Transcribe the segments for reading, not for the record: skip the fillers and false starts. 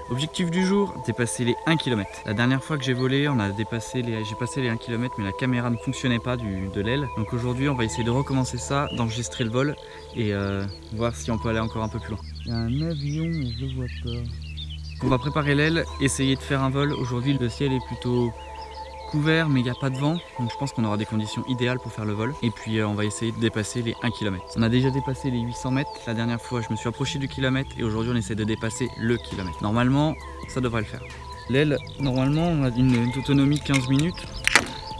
Objectif du jour, dépasser les 1 km. La dernière fois que j'ai volé, j'ai passé les 1 km, mais la caméra ne fonctionnait pas de l'aile. Donc aujourd'hui, on va essayer de recommencer ça, d'enregistrer le vol et voir si on peut aller encore un peu plus loin. Il y a un avion, mais je le vois pas. On va préparer l'aile, essayer de faire un vol. Aujourd'hui, le ciel est plutôt couvert, mais il n'y a pas de vent, donc je pense qu'on aura des conditions idéales pour faire le vol. Et puis on va essayer de dépasser les 1 km. On a déjà dépassé les 800 mètres. La dernière fois, je me suis approché du kilomètre et aujourd'hui, on essaie de dépasser le kilomètre. Normalement, ça devrait le faire. L'aile, normalement, on a une autonomie de 15 minutes.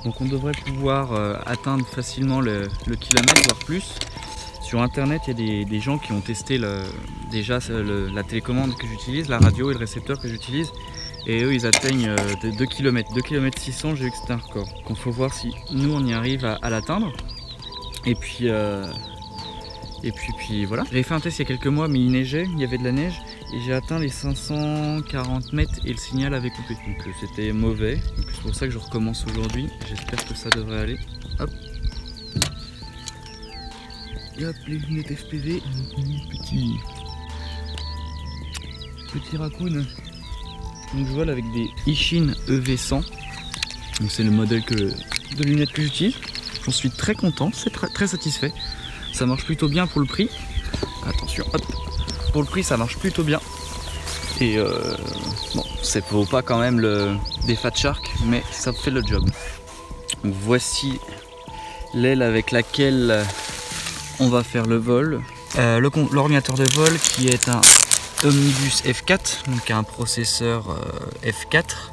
Donc on devrait pouvoir atteindre facilement le kilomètre, voire plus. Sur internet, il y a des gens qui ont testé déjà la télécommande que j'utilise, la radio et le récepteur que j'utilise. Et eux, ils atteignent 2 km. 2 km 600, j'ai vu que c'était un record. Donc il faut voir si nous, on y arrive à l'atteindre. Et puis voilà. J'avais fait un test il y a quelques mois, mais il neigeait, il y avait de la neige. Et j'ai atteint les 540 mètres et le signal avait coupé. Donc c'était mauvais. Donc c'est pour ça que je recommence aujourd'hui. J'espère que ça devrait aller. Hop. Et hop, les lunettes FPV. Petit raccoon. Donc je vole avec des Ishin EV100. Donc c'est le modèle de lunettes que j'utilise. J'en suis très content, c'est très satisfait. Ça marche plutôt bien pour le prix. Attention, hop. Pour le prix, ça marche plutôt bien. Et bon, ça vaut pas quand même des Fat Shark, mais ça fait le job. Donc voici l'aile avec laquelle on va faire le vol. L'ordinateur de vol qui est un Omnibus F4, donc un processeur F4,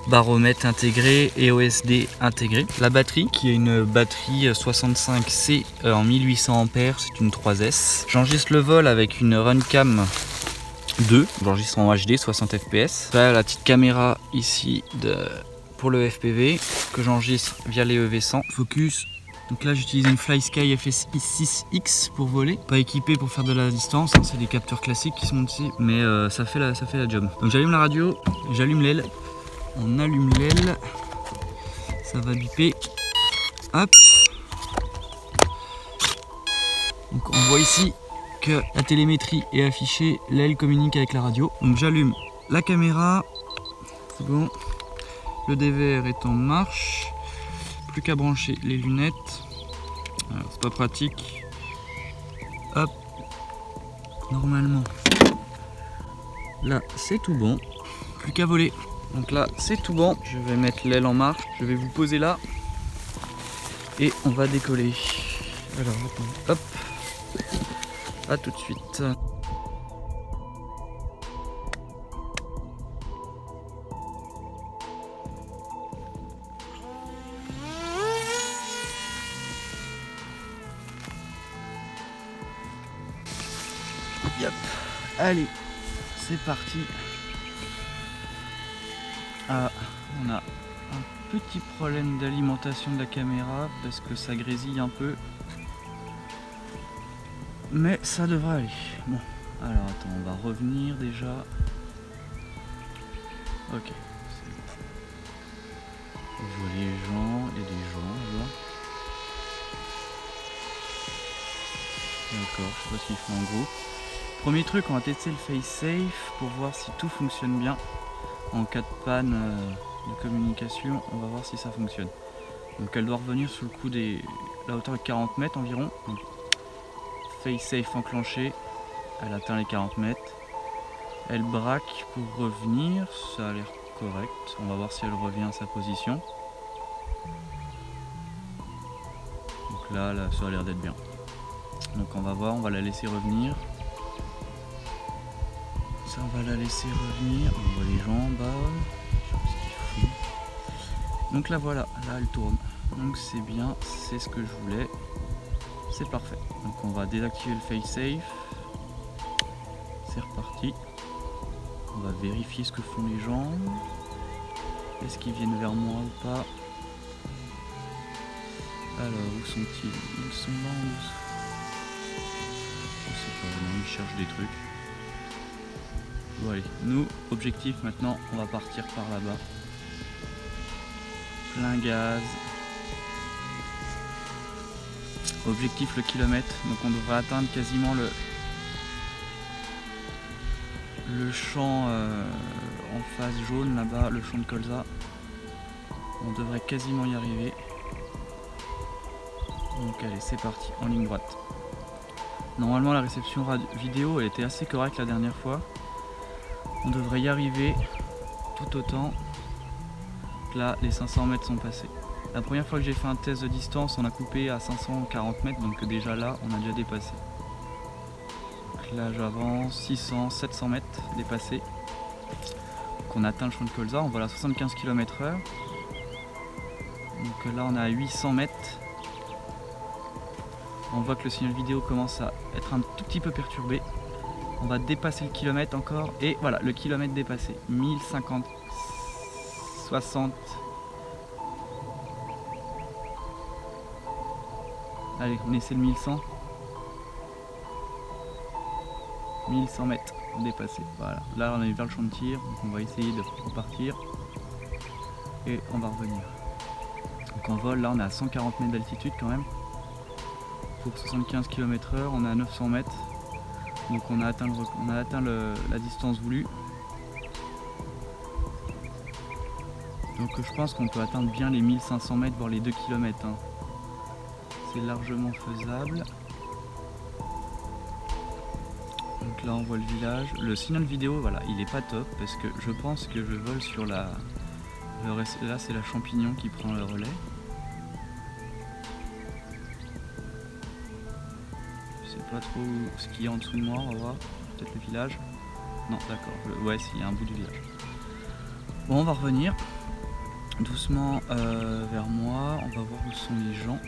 baromètre intégré et OSD intégré. La batterie qui est une batterie 65C en 1800 A, c'est une 3S. J'enregistre le vol avec une Runcam 2, j'enregistre en HD 60 fps. Là, la petite caméra ici pour le FPV que j'enregistre via les EV100. Focus. Donc là j'utilise une FlySky FS6X pour voler, pas équipé pour faire de la distance, hein, c'est des capteurs classiques qui sont dessus, mais ça fait la job. Donc j'allume la radio, j'allume l'aile, on allume l'aile, ça va biper, hop. Donc on voit ici que la télémétrie est affichée, l'aile communique avec la radio. Donc j'allume la caméra, c'est bon, le DVR est en marche. Plus qu'à brancher les lunettes. C'est pas pratique. Hop. Normalement. Là, c'est tout bon. Plus qu'à voler. Donc là, c'est tout bon. Je vais mettre l'aile en marche. Je vais vous poser là. Et on va décoller. Alors, hop. À tout de suite. Yep. Allez, c'est parti. On a un petit problème d'alimentation de la caméra parce que ça grésille un peu. Mais ça devrait aller. Bon, alors attends, on va revenir déjà. Ok. On voit les gens et des gens là. D'accord, je sais pas s'ils font en groupe. Premier truc, on va tester le face safe pour voir si tout fonctionne bien. En cas de panne de communication, on va voir si ça fonctionne. Donc elle doit revenir sous le coup la hauteur de 40 mètres environ. Donc, face safe enclenché, elle atteint les 40 mètres. Elle braque pour revenir, ça a l'air correct. On va voir si elle revient à sa position. Donc là ça a l'air d'être bien. Donc on va voir, on va la laisser revenir. Ça, on va la laisser revenir. On voit les gens en bas. Je sais pas ce qu'ils font. Donc là voilà, là elle tourne. Donc c'est bien, c'est ce que je voulais. C'est parfait. Donc on va désactiver le face safe. C'est reparti. On va vérifier ce que font les gens. Est-ce qu'ils viennent vers moi ou pas? Alors, où sont-ils? Ils sont là en dessous. Je sais pas, non, ils cherchent des trucs. Bon allez, nous, objectif maintenant, on va partir par là-bas. Plein gaz. Objectif le kilomètre, donc on devrait atteindre quasiment le champ en face jaune là-bas, le champ de colza. On devrait quasiment y arriver. Donc allez, c'est parti, en ligne droite. Normalement la réception vidéo elle était assez correcte la dernière fois. On devrait y arriver tout autant. Là les 500 mètres sont passés. La première fois que j'ai fait un test de distance, on a coupé à 540 mètres, donc déjà là on a déjà dépassé. Donc là j'avance, 600, 700 mètres dépassés. Donc on atteint le champ de colza, on voit à 75 km/h. Donc là on est à 800 mètres. On voit que le signal vidéo commence à être un tout petit peu perturbé. On va dépasser le kilomètre encore. Et voilà, le kilomètre dépassé. 1050, 60. Allez, on essaie le 1100. 1100 mètres dépassé. Voilà. Là, on est vers le champ de tir. Donc on va essayer de repartir. Et on va revenir. Donc en vol, là, on est à 140 mètres d'altitude quand même. Pour 75 km/h, on est à 900 mètres. Donc on a atteint, la distance voulue. Donc je pense qu'on peut atteindre bien les 1500 mètres, voire les 2 km. Hein. C'est largement faisable. Donc là on voit le village. Le signal vidéo, voilà, il est pas top parce que je pense que je vole sur la... Là c'est la champignon qui prend le relais. Pas trop ce qu'il y a en dessous de moi, on va voir. Peut-être le village. Non, d'accord. Ouais, s'il y a un bout du village. Bon, on va revenir doucement vers moi. On va voir où sont les gens.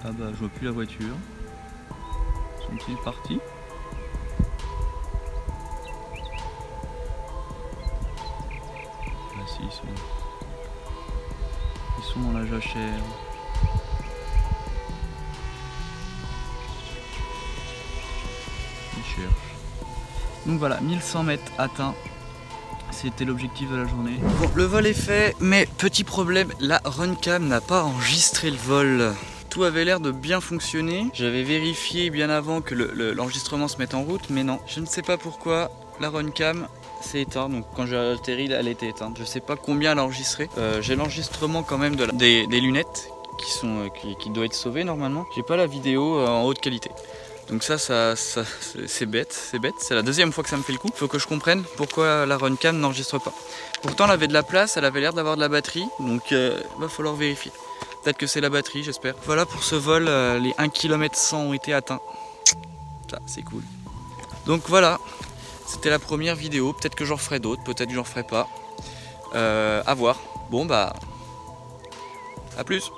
Ah bah, je vois plus la voiture. Sont-ils partis? Ah si, ils sont dans la jachère. Donc voilà, 1100 mètres atteints, c'était l'objectif de la journée. Bon, le vol est fait, mais petit problème, la Runcam n'a pas enregistré le vol. Tout avait l'air de bien fonctionner. J'avais vérifié bien avant que l'enregistrement se mette en route, mais non. Je ne sais pas pourquoi la Runcam s'est éteinte, donc quand j'ai atterri, elle était éteinte. Je ne sais pas combien elle a enregistré. J'ai l'enregistrement quand même des lunettes qui doit être sauvées normalement. J'ai pas la vidéo en haute qualité. Donc ça c'est bête, c'est la deuxième fois que ça me fait le coup. Il faut que je comprenne pourquoi la Runcam n'enregistre pas. Pourtant elle avait de la place, elle avait l'air d'avoir de la batterie, donc va falloir vérifier. Peut-être que c'est la batterie, j'espère. Voilà pour ce vol, les 1 km 100 ont été atteints. Ça c'est cool. Donc voilà, c'était la première vidéo, peut-être que j'en ferai d'autres, peut-être que j'en ferai pas. À voir. Bon bah, à plus.